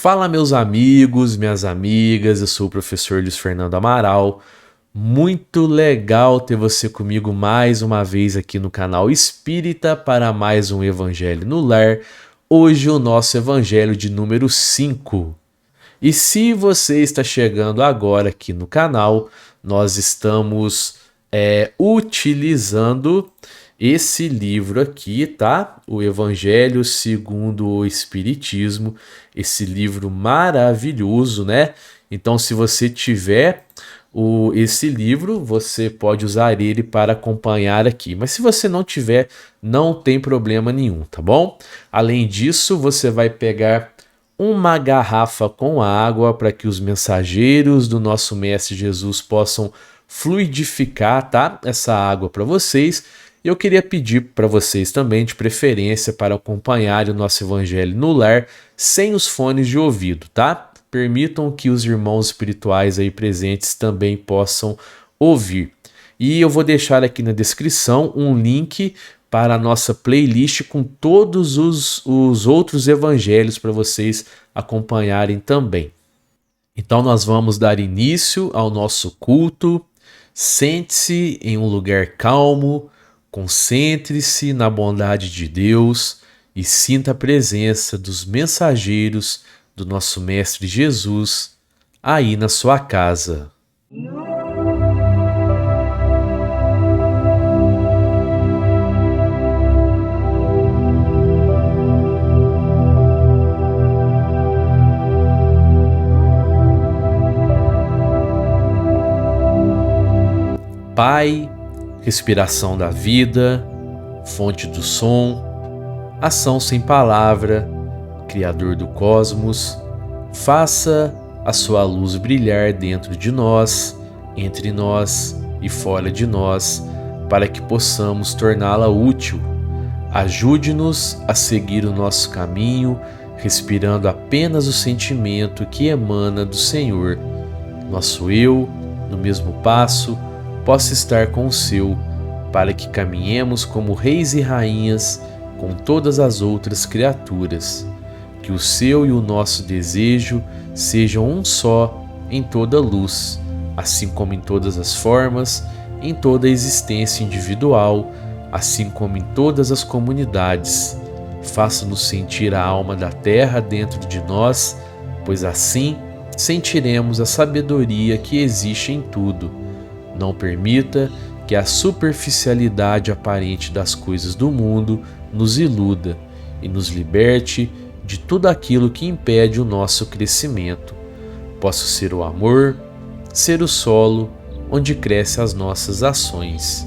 Fala, meus amigos, minhas amigas, eu sou o professor Luiz Fernando Amaral. Muito legal ter você comigo mais uma vez aqui no canal Espírita para mais um Evangelho no Lar. Hoje o nosso Evangelho de número 5. E se você está chegando agora aqui no canal, nós estamos utilizando esse livro aqui, tá? O Evangelho segundo o Espiritismo, esse livro maravilhoso, né? Então, se você tiver esse livro, você pode usar ele para acompanhar aqui. Mas se você não tiver, não tem problema nenhum, tá bom? Além disso, você vai pegar uma garrafa com água para que os mensageiros do nosso Mestre Jesus possam fluidificar, tá? Essa água para vocês. E eu queria pedir para vocês também, de preferência, para acompanhar o nosso Evangelho no Lar sem os fones de ouvido, tá? Permitam que os irmãos espirituais aí presentes também possam ouvir. E eu vou deixar aqui na descrição um link para a nossa playlist com todos os outros evangelhos para vocês acompanharem também. Então nós vamos dar início ao nosso culto. Sente-se em um lugar calmo, concentre-se na bondade de Deus e sinta a presença dos mensageiros do nosso Mestre Jesus aí na sua casa. Pai, respiração da vida, fonte do som, ação sem palavra, Criador do cosmos, faça a sua luz brilhar dentro de nós, entre nós e fora de nós, para que possamos torná-la útil. Ajude-nos a seguir o nosso caminho, respirando apenas o sentimento que emana do Senhor. Nosso eu, no mesmo passo, possa estar com o seu, para que caminhemos como reis e rainhas com todas as outras criaturas. Que o seu e o nosso desejo sejam um só em toda luz, assim como em todas as formas, em toda a existência individual, assim como em todas as comunidades. Faça-nos sentir a alma da terra dentro de nós, pois assim sentiremos a sabedoria que existe em tudo. Não permita que a superficialidade aparente das coisas do mundo nos iluda e nos liberte de tudo aquilo que impede o nosso crescimento. Possa ser o amor, ser o solo onde crescem as nossas ações.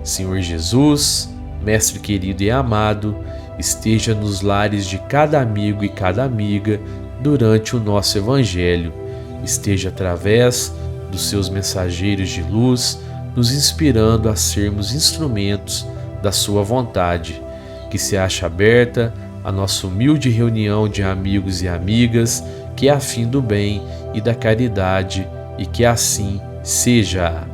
Senhor Jesus, Mestre querido e amado, esteja nos lares de cada amigo e cada amiga durante o nosso Evangelho. Esteja através dos seus mensageiros de luz, nos inspirando a sermos instrumentos da sua vontade. Que se ache aberta a nossa humilde reunião de amigos e amigas, que é a fim do bem e da caridade, e que assim seja.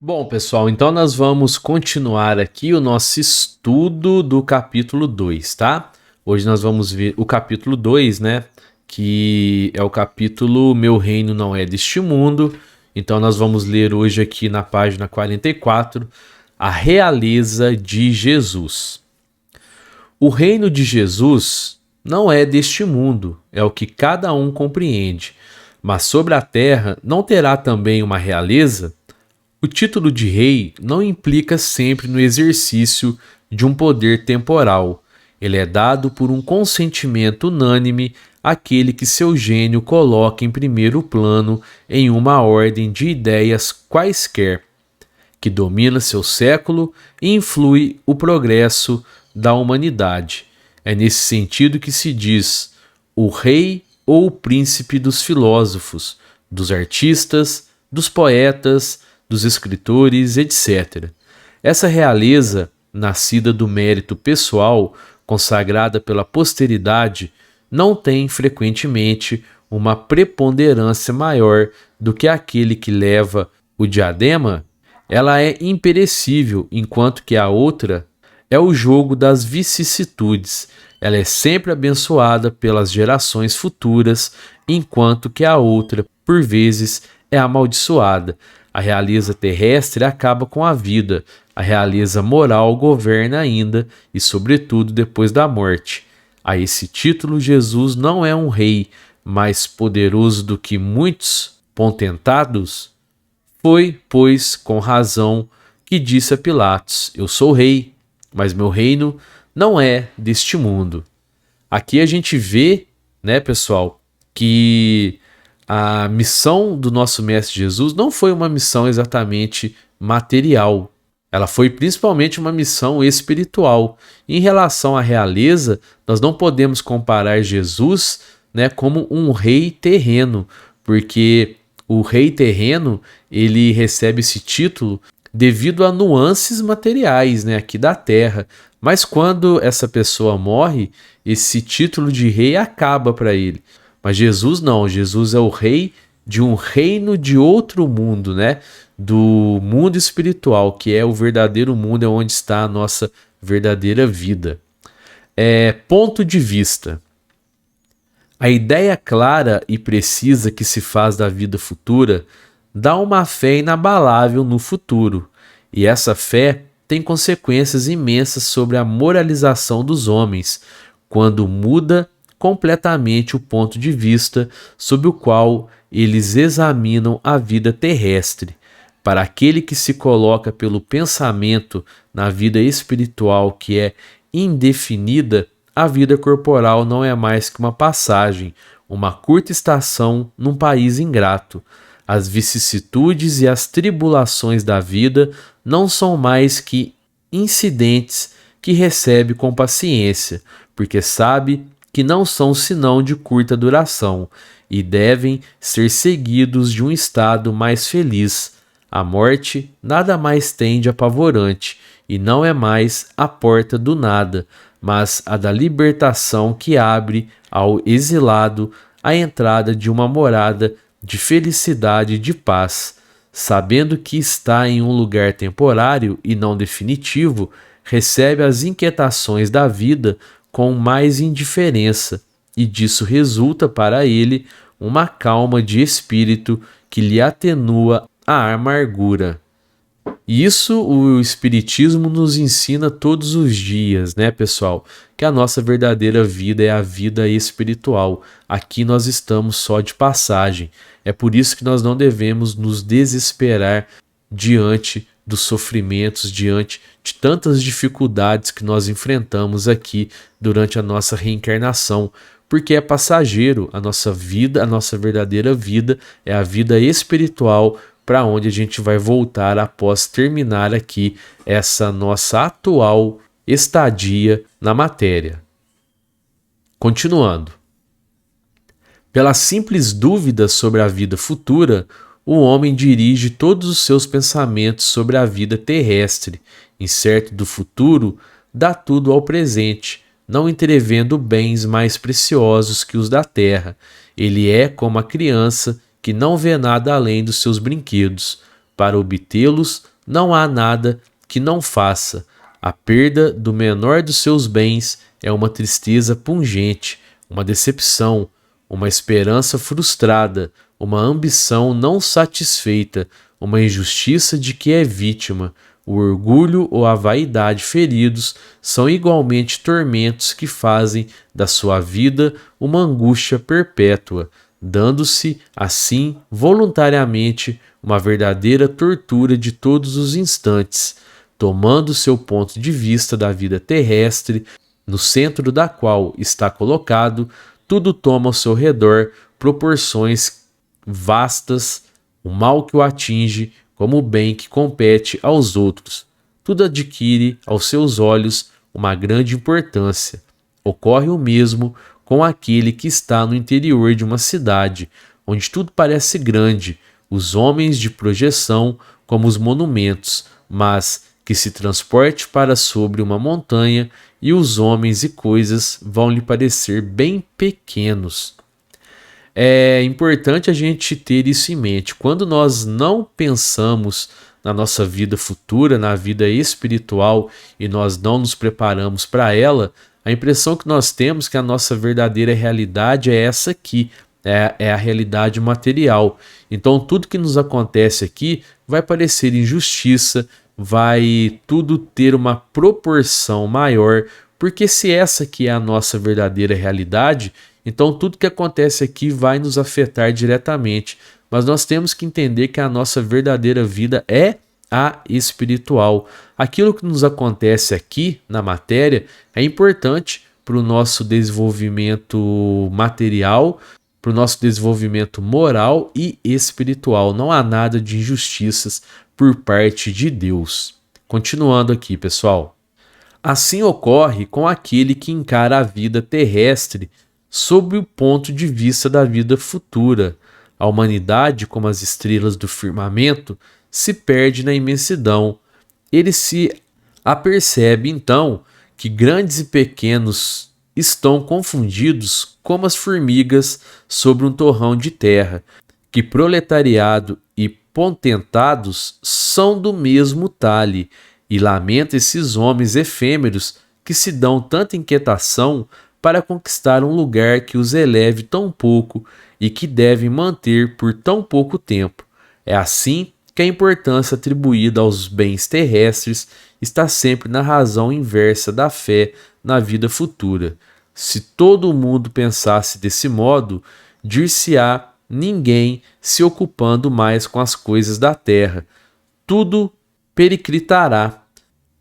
Bom, pessoal, então nós vamos continuar aqui o nosso estudo do capítulo 2, tá? Hoje nós vamos ver o capítulo 2, né? Que é o capítulo Meu Reino Não É Deste Mundo. Então nós vamos ler hoje aqui na página 44, a realeza de Jesus. O reino de Jesus não é deste mundo, é o que cada um compreende. Mas sobre a terra não terá também uma realeza? O título de rei não implica sempre no exercício de um poder temporal. Ele é dado por um consentimento unânime àquele que seu gênio coloca em primeiro plano em uma ordem de ideias quaisquer, que domina seu século e influi o progresso da humanidade. É nesse sentido que se diz o rei ou o príncipe dos filósofos, dos artistas, dos poetas, dos escritores, etc. Essa realeza, nascida do mérito pessoal, consagrada pela posteridade, não tem frequentemente uma preponderância maior do que aquele que leva o diadema, ela é imperecível, enquanto que a outra é o jogo das vicissitudes. Ela é sempre abençoada pelas gerações futuras, enquanto que a outra, por vezes, é amaldiçoada. A realeza terrestre acaba com a vida, a realeza moral governa ainda e, sobretudo, depois da morte. A esse título, Jesus não é um rei mais poderoso do que muitos potentados. Foi, pois, com razão que disse a Pilatos: Eu sou rei, mas meu reino não é deste mundo. Aqui a gente vê, né, pessoal, que a missão do nosso Mestre Jesus não foi uma missão exatamente material. Ela foi principalmente uma missão espiritual. Em relação à realeza, nós não podemos comparar Jesus, né, como um rei terreno, porque o rei terreno ele recebe esse título devido a nuances materiais, né, aqui da terra. Mas quando essa pessoa morre, esse título de rei acaba para ele. Mas Jesus não, Jesus é o rei de um reino de outro mundo, né? Do mundo espiritual, que é o verdadeiro mundo, é onde está a nossa verdadeira vida. Ponto de vista. A ideia clara e precisa que se faz da vida futura dá uma fé inabalável no futuro, e essa fé tem consequências imensas sobre a moralização dos homens, quando muda completamente o ponto de vista sob o qual eles examinam a vida terrestre. Para aquele que se coloca pelo pensamento na vida espiritual que é indefinida, a vida corporal não é mais que uma passagem, uma curta estação num país ingrato. As vicissitudes e as tribulações da vida não são mais que incidentes que recebe com paciência, porque sabe que não são senão de curta duração e devem ser seguidos de um estado mais feliz. A morte nada mais tem de apavorante e não é mais a porta do nada, mas a da libertação que abre ao exilado a entrada de uma morada de felicidade e de paz. Sabendo que está em um lugar temporário e não definitivo, recebe as inquietações da vida com mais indiferença, e disso resulta para ele uma calma de espírito que lhe atenua a amargura. Isso o Espiritismo nos ensina todos os dias, né, pessoal? Que a nossa verdadeira vida é a vida espiritual. Aqui nós estamos só de passagem. É por isso que nós não devemos nos desesperar diante dos sofrimentos, diante de tantas dificuldades que nós enfrentamos aqui durante a nossa reencarnação, porque é passageiro. A nossa vida, a nossa verdadeira vida é a vida espiritual, para onde a gente vai voltar após terminar aqui essa nossa atual estadia na matéria. Continuando. Pela simples dúvida sobre a vida futura, o homem dirige todos os seus pensamentos sobre a vida terrestre. Incerto do futuro, dá tudo ao presente, não entrevendo bens mais preciosos que os da terra. Ele é como a criança que não vê nada além dos seus brinquedos. Para obtê-los, não há nada que não faça. A perda do menor dos seus bens é uma tristeza pungente, uma decepção, uma esperança frustrada, uma ambição não satisfeita, uma injustiça de que é vítima. O orgulho ou a vaidade feridos são igualmente tormentos que fazem da sua vida uma angústia perpétua, dando-se, assim, voluntariamente, uma verdadeira tortura de todos os instantes, tomando seu ponto de vista da vida terrestre, no centro da qual está colocado, tudo toma ao seu redor proporções vastas, o mal que o atinge como o bem que compete aos outros. Tudo adquire, aos seus olhos, uma grande importância. Ocorre o mesmo com aquele que está no interior de uma cidade, onde tudo parece grande, os homens de projeção como os monumentos, mas que se transporte para sobre uma montanha e os homens e coisas vão lhe parecer bem pequenos. é importante a gente ter isso em mente. Quando nós não pensamos na nossa vida futura, na vida espiritual, e nós não nos preparamos para ela, a impressão que nós temos é que a nossa verdadeira realidade é essa aqui, é a realidade material. Então tudo que nos acontece aqui vai parecer injustiça, vai tudo ter uma proporção maior, porque se essa aqui é a nossa verdadeira realidade, então tudo que acontece aqui vai nos afetar diretamente. Mas nós temos que entender que a nossa verdadeira vida é a espiritual. Aquilo que nos acontece aqui na matéria é importante para o nosso desenvolvimento material, para o nosso desenvolvimento moral e espiritual. Não há nada de injustiças por parte de Deus. Continuando aqui, pessoal. Assim ocorre com aquele que encara a vida terrestre sob o ponto de vista da vida futura. A humanidade, como as estrelas do firmamento, se perde na imensidão. Ele se apercebe, então, que grandes e pequenos estão confundidos como as formigas sobre um torrão de terra, que proletariado e potentados são do mesmo talhe, e lamenta esses homens efêmeros que se dão tanta inquietação para conquistar um lugar que os eleve tão pouco e que devem manter por tão pouco tempo. É assim que a importância atribuída aos bens terrestres está sempre na razão inversa da fé na vida futura. Se todo o mundo pensasse desse modo, dir-se-á ninguém se ocupando mais com as coisas da terra. Tudo periclitará.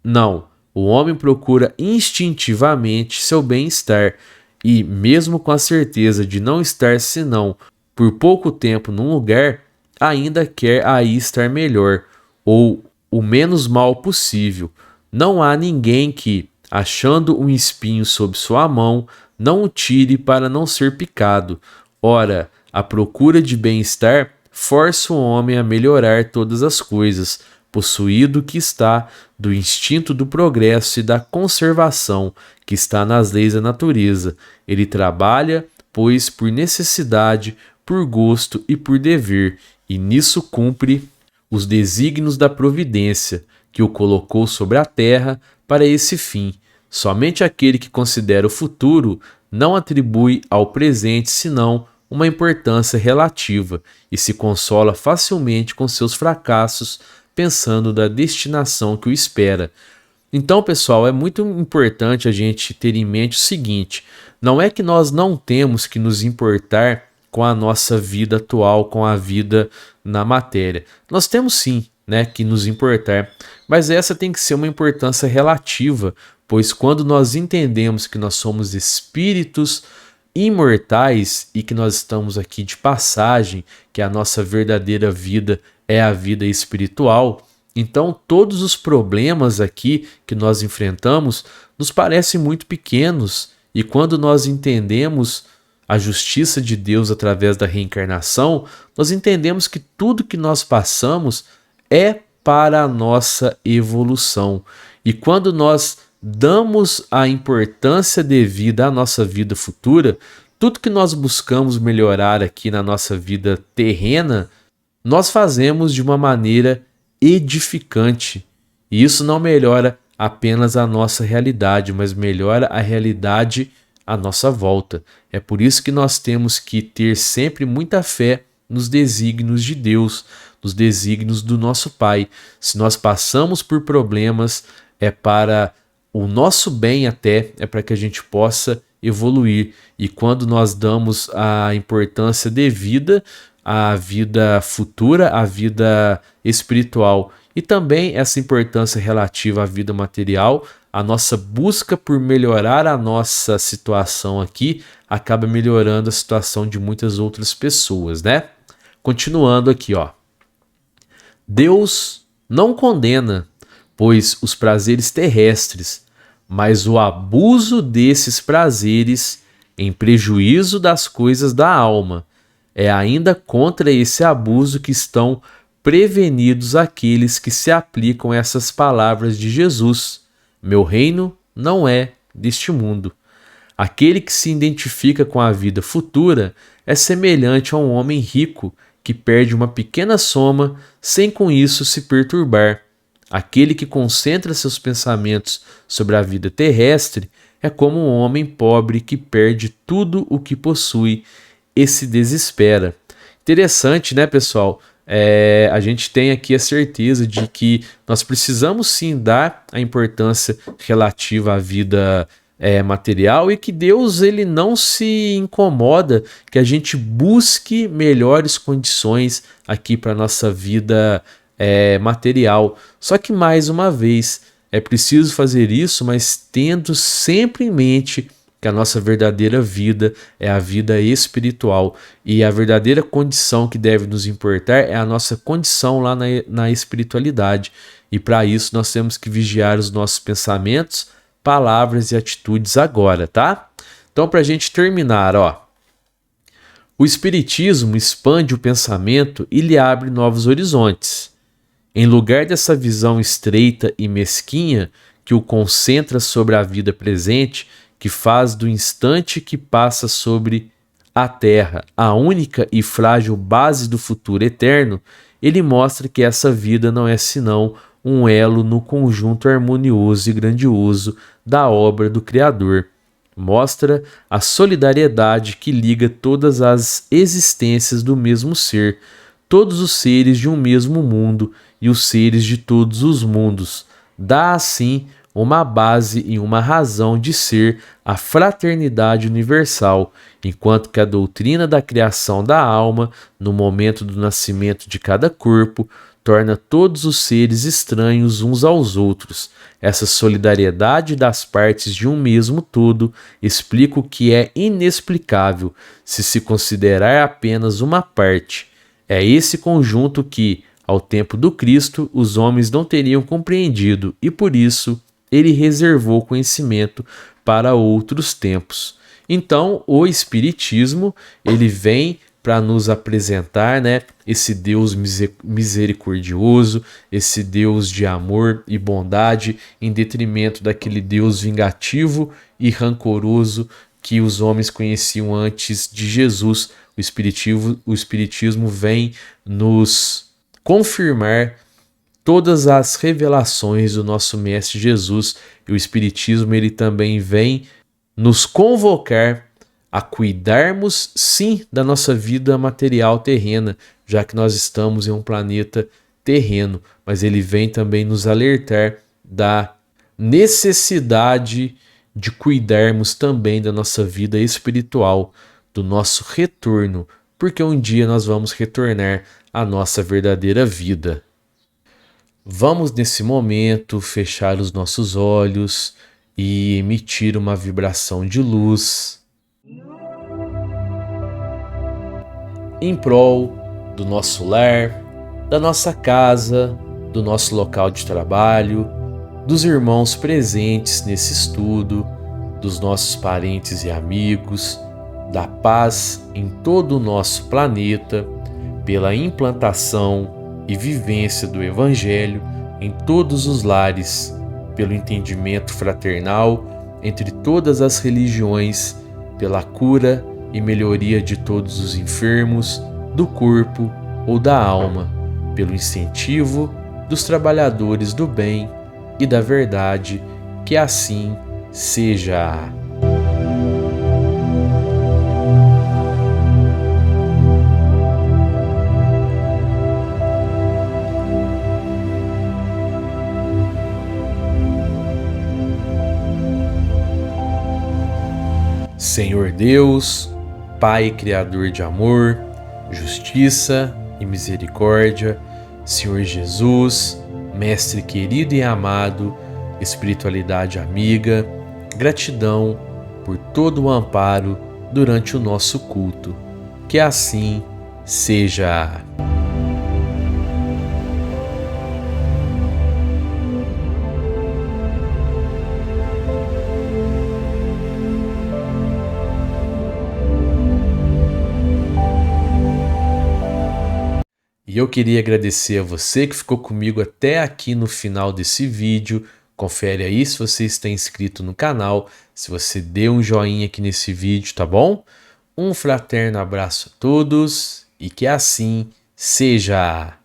Não, o homem procura instintivamente seu bem-estar e, mesmo com a certeza de não estar senão por pouco tempo num lugar, ainda quer aí estar melhor ou o menos mal possível. Não há ninguém que, achando um espinho sob sua mão, não o tire para não ser picado. Ora, a procura de bem-estar força o homem a melhorar todas as coisas, possuído que está do instinto do progresso e da conservação, que está nas leis da natureza. Ele trabalha, pois, por necessidade, por gosto e por dever, e nisso cumpre os desígnios da providência, que o colocou sobre a terra para esse fim. Somente aquele que considera o futuro não atribui ao presente senão uma importância relativa e se consola facilmente com seus fracassos, pensando da destinação que o espera. Então, pessoal, é muito importante a gente ter em mente o seguinte: não é que nós não temos que nos importar com a nossa vida atual, com a vida na matéria. Nós temos sim, né, que nos importar, mas essa tem que ser uma importância relativa, pois quando nós entendemos que nós somos espíritos imortais e que nós estamos aqui de passagem, que a nossa verdadeira vida é a vida espiritual, então todos os problemas aqui que nós enfrentamos nos parecem muito pequenos, e quando nós entendemos a justiça de Deus através da reencarnação, nós entendemos que tudo que nós passamos é para a nossa evolução. E quando nós damos a importância devida à nossa vida futura, tudo que nós buscamos melhorar aqui na nossa vida terrena, nós fazemos de uma maneira edificante. E isso não melhora apenas a nossa realidade, mas melhora a realidade à nossa volta. É por isso que nós temos que ter sempre muita fé nos desígnios de Deus, nos desígnios do nosso Pai. Se nós passamos por problemas, é para o nosso bem até, é para que a gente possa evoluir. E quando nós damos a importância devida à vida futura, à vida espiritual, e também essa importância relativa à vida material, a nossa busca por melhorar a nossa situação aqui acaba melhorando a situação de muitas outras pessoas, né? Continuando aqui, ó. Deus não condena, pois os prazeres terrestres, mas o abuso desses prazeres em prejuízo das coisas da alma. É ainda contra esse abuso que estão prevenidos aqueles que se aplicam essas palavras de Jesus: meu reino não é deste mundo. Aquele que se identifica com a vida futura é semelhante a um homem rico que perde uma pequena soma sem com isso se perturbar. Aquele que concentra seus pensamentos sobre a vida terrestre é como um homem pobre que perde tudo o que possui e se desespera. Interessante, né, pessoal? A gente tem aqui a certeza de que nós precisamos sim dar a importância relativa à vida material e que Deus ele não se incomoda que a gente busque melhores condições aqui para nossa vida material. Só que mais uma vez é preciso fazer isso, mas tendo sempre em mente que a nossa verdadeira vida é a vida espiritual e a verdadeira condição que deve nos importar é a nossa condição lá na espiritualidade. E para isso nós temos que vigiar os nossos pensamentos, palavras e atitudes agora, tá? Então, para a gente terminar, o Espiritismo expande o pensamento e lhe abre novos horizontes. Em lugar dessa visão estreita e mesquinha que o concentra sobre a vida presente, que faz do instante que passa sobre a Terra a única e frágil base do futuro eterno, ele mostra que essa vida não é senão um elo no conjunto harmonioso e grandioso da obra do Criador. Mostra a solidariedade que liga todas as existências do mesmo ser, todos os seres de um mesmo mundo e os seres de todos os mundos. Dá assim uma base e uma razão de ser a fraternidade universal, enquanto que a doutrina da criação da alma, no momento do nascimento de cada corpo, torna todos os seres estranhos uns aos outros. Essa solidariedade das partes de um mesmo todo explica o que é inexplicável se se considerar apenas uma parte. É esse conjunto que, ao tempo do Cristo, os homens não teriam compreendido e, por isso, ele reservou conhecimento para outros tempos. Então, o Espiritismo, ele vem para nos apresentar, esse Deus misericordioso, esse Deus de amor e bondade, em detrimento daquele Deus vingativo e rancoroso que os homens conheciam antes de Jesus. O Espiritismo vem nos confirmar todas as revelações do nosso Mestre Jesus, e o Espiritismo ele também vem nos convocar a cuidarmos sim da nossa vida material terrena, já que nós estamos em um planeta terreno, mas ele vem também nos alertar da necessidade de cuidarmos também da nossa vida espiritual, do nosso retorno, porque um dia nós vamos retornar à nossa verdadeira vida. Vamos nesse momento fechar os nossos olhos e emitir uma vibração de luz em prol do nosso lar, da nossa casa, do nosso local de trabalho, dos irmãos presentes nesse estudo, dos nossos parentes e amigos, da paz em todo o nosso planeta, pela implantação e vivência do Evangelho em todos os lares, pelo entendimento fraternal entre todas as religiões, pela cura e melhoria de todos os enfermos, do corpo ou da alma, pelo incentivo dos trabalhadores do bem e da verdade, que assim seja. Senhor Deus, Pai Criador de amor, justiça e misericórdia, Senhor Jesus, Mestre querido e amado, espiritualidade amiga, gratidão por todo o amparo durante o nosso culto. Que assim seja. E eu queria agradecer a você que ficou comigo até aqui no final desse vídeo. Confere aí se você está inscrito no canal, se você deu um joinha aqui nesse vídeo, tá bom? Um fraterno abraço a todos e que assim seja!